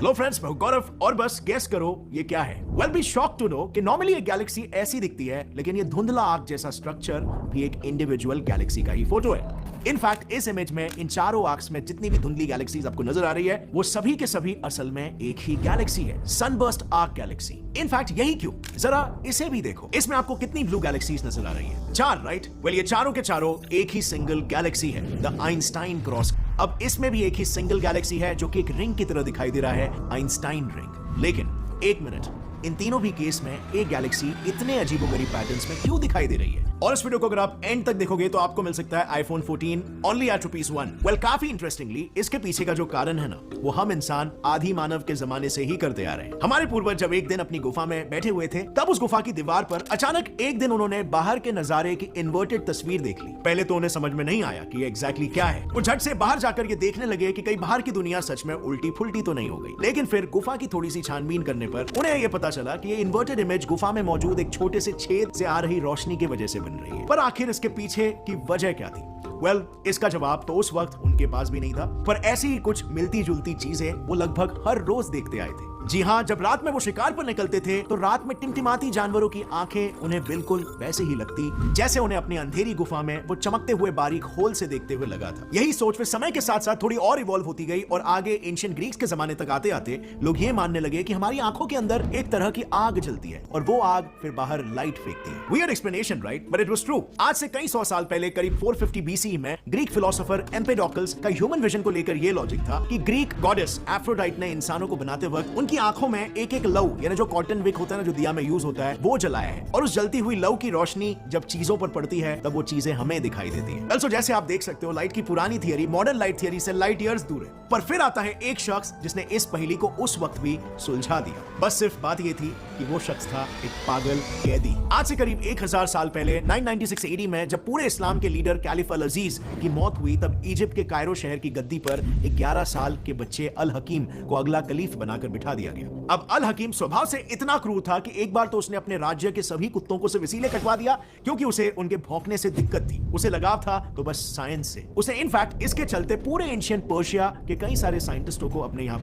लो friends, मैं हूं गौरव और बस गेस करो ये क्या है। Well be shock to know कि नॉर्मली एक गैलेक्सी ऐसी दिखती है, लेकिन ये धुंधला आग जैसा स्ट्रक्चर भी एक इंडिविजुअल गैलेक्सी का ही फोटो है। इनफैक्ट इस इमेज में इन चारों आर्क्स में जितनी भी धुंधली गैलेक्सीज आपको नजर आ रही है, वो सभी के सभी असल में एक ही गैलेक्सी है, सनबर्स्ट आर्क गैलेक्सी। इनफैक्ट यही क्यों, जरा इसे भी देखो। इसमें आपको कितनी ब्लू गैलेक्सीज नजर आ रही है? 4, राइट? वेल ये चारों के चारों एक ही सिंगल गैलेक्सी है, द आइंस्टाइन क्रॉस। अब इसमें भी एक ही सिंगल गैलेक्सी है जो कि एक रिंग की तरह दिखाई दे रहा है, आइंस्टाइन रिंग। लेकिन एक मिनट, इन तीनों भी केस में एक गैलेक्सी इतने अजीबोगरीब पैटर्न्स में क्यों दिखाई दे रही है? और इस वीडियो को अगर आप एंड तक देखोगे तो आपको मिल सकता है आईफोन 14 ओनली एट ₹1। वेल काफी इंटरेस्टिंगली इसके पीछे का जो कारण है ना, वो हम इंसान आदि मानव के जमाने से ही करते आ रहे हैं। हमारे पूर्वज जब एक दिन अपनी गुफा में बैठे हुए थे, तब उस गुफा की दीवार पर अचानक एक दिन उन्होंने बाहर के नजारे की इन्वर्टेड तस्वीर देख ली। पहले तो उन्हें समझ में नहीं आया कि ये एग्जैक्टली क्या है। वो झट से बाहर जाकर ये देखने लगे कि कहीं बाहर की दुनिया सच में उल्टी फुल्टी तो नहीं हो गई। लेकिन फिर गुफा की थोड़ी सी छानबीन करने पर उन्हें यह पता चला कि ये इन्वर्टेड इमेज गुफा में मौजूद एक छोटे से छेद से आ रही रोशनी की वजह से बन रही है। पर आखिर इसके पीछे की वजह क्या थी? वेल, इसका जवाब तो उस वक्त उनके पास भी नहीं था, पर ऐसी ही कुछ मिलती जुलती चीजें वो लगभग हर रोज देखते आए थे। जी हाँ, जब रात में वो शिकार पर निकलते थे तो रात में टिमटिमाती जानवरों की आंखें उन्हें बिल्कुल वैसे ही लगती जैसे उन्हें अपनी अंधेरी गुफा में वो चमकते हुए बारीक होल से देखते हुए लगा था। यही सोच फिर समय के साथ साथ थोड़ी और इवॉल्व होती गई और आगे एंशिएंट ग्रीक्स के जमाने तक आते आते लोग ये मानने लगे कि हमारी आंखों के अंदर एक तरह की आग जलती है और वो आग फिर बाहर लाइट फेंकती है। Weird explanation, right? But it was true. आज से कई सौ साल पहले, करीब 450 BCE में ग्रीक फिलोसोफर एम्पेडोकल्स का ह्यूमन विजन को लेकर यह लॉजिक था कि ग्रीक गॉडेस एफ्रोडाइट ने इंसानों को बनाते वक्त उनकी आंखों में एक लव, यानी जो कॉटन विक होता है ना, जो दिया में यूज होता है, वो जलाया है। और उस जलती हुई लव की रोशनी जब चीजों पर पड़ती है तब वो चीजें हमें दिखाई देती हैं। also, जैसे आप देख सकते हो, लाइट की पुरानी थियरी मॉडर्न लाइट थियरी से लाइट ईयर्स दूर है। पर फिर आता है एक शख्स जिसने इस पहेली को उस वक्त भी सुलझा दिया। बस सिर्फ बात ये थी कि वो शख्स था एक पागल कैदी। आज से करीब 1000 साल पहले 996 AD में जब पूरे इस्लाम के लीडर कैलिफ अल अजीज की मौत हुई, तब इजिप्ट के कायरो शहर की गद्दी पर 11 साल के बच्चे अल हकीम को अगला कलीफ बनाकर बिठा दिया गया। अब अल हकीम स्वभाव से इतना क्रूर था कि एक बार तो उसने अपने राज्य के सभी कुत्तों को सिर्फ इसीलिए कटवा दिया क्योंकि उसे उनके भौंकने से दिक्कत थी। उसे लगाव था तो बस साइंस से। उसे इनफैक्ट इसके चलते पूरे एंशिएंट पर्शिया के कई सारे साइंटिस्टों को अपने यहाँ